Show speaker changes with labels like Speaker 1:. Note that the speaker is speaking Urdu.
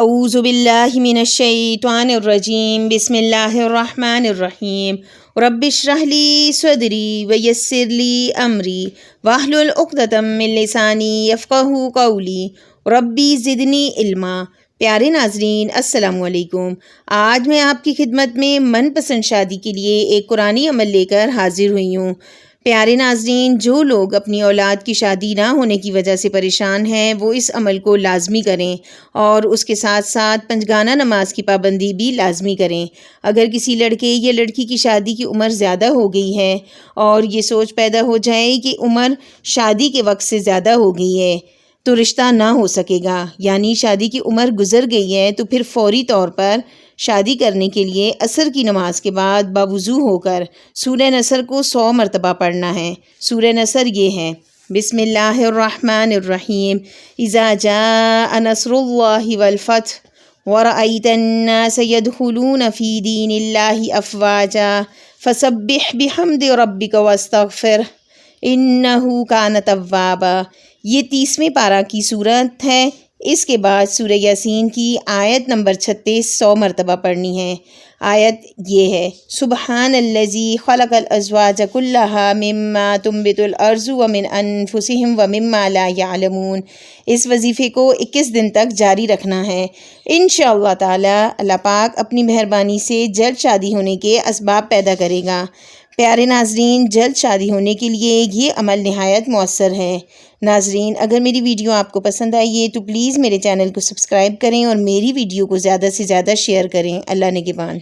Speaker 1: اعوذ باللہ من الشیطان الرجیم بسم اللہ الرحمن الرحیم رب اشرح لی صدری ویسر لی امری واحلل عقدۃ من لسانی یفقہوا قولی ربی زدنی علما۔ پیارے ناظرین السلام علیکم۔ آج میں آپ کی خدمت میں من پسند شادی کے لیے ایک قرآنی عمل لے کر حاضر ہوئی ہوں۔ پیارے ناظرین، جو لوگ اپنی اولاد کی شادی نہ ہونے کی وجہ سے پریشان ہیں وہ اس عمل کو لازمی کریں اور اس کے ساتھ ساتھ پنجگانہ نماز کی پابندی بھی لازمی کریں۔ اگر کسی لڑکے یا لڑکی کی شادی کی عمر زیادہ ہو گئی ہے اور یہ سوچ پیدا ہو جائے کہ عمر شادی کے وقت سے زیادہ ہو گئی ہے تو رشتہ نہ ہو سکے گا، یعنی شادی کی عمر گزر گئی ہے، تو پھر فوری طور پر شادی کرنے کے لیے عصر کی نماز کے بعد باوضو ہو کر سورہ نصر کو 100 مرتبہ پڑھنا ہے۔ سورہ نصر یہ ہے: بسم اللہ الرحمن الرحیم، اذا جاء نصر اللہ والفتح ورأیت الناس يدخلون فی دین اللہ افواجا فسبح بحمد ربک واستغفرہ انہ کان توابا۔ یہ 30ویں پارہ کی صورت ہے۔ اس کے بعد سورہ یاسین کی آیت نمبر 36 100 مرتبہ پڑھنی ہے۔ آیت یہ ہے: سبحان الذی خلق الازواج کلھا مما تنبت الارض ومن انفسہم ومما لا یعلمون۔ اس وظیفے کو 21 دن تک جاری رکھنا ہے۔ انشاءاللہ تعالی اللہ پاک اپنی مہربانی سے جلد شادی ہونے کے اسباب پیدا کرے گا۔ پیارے ناظرین، جلد شادی ہونے کے لیے یہ عمل نہایت مؤثر ہے۔ ناظرین، اگر میری ویڈیو آپ کو پسند آئی ہے تو پلیز میرے چینل کو سبسکرائب کریں اور میری ویڈیو کو زیادہ سے زیادہ شیئر کریں۔ اللہ نگہبان۔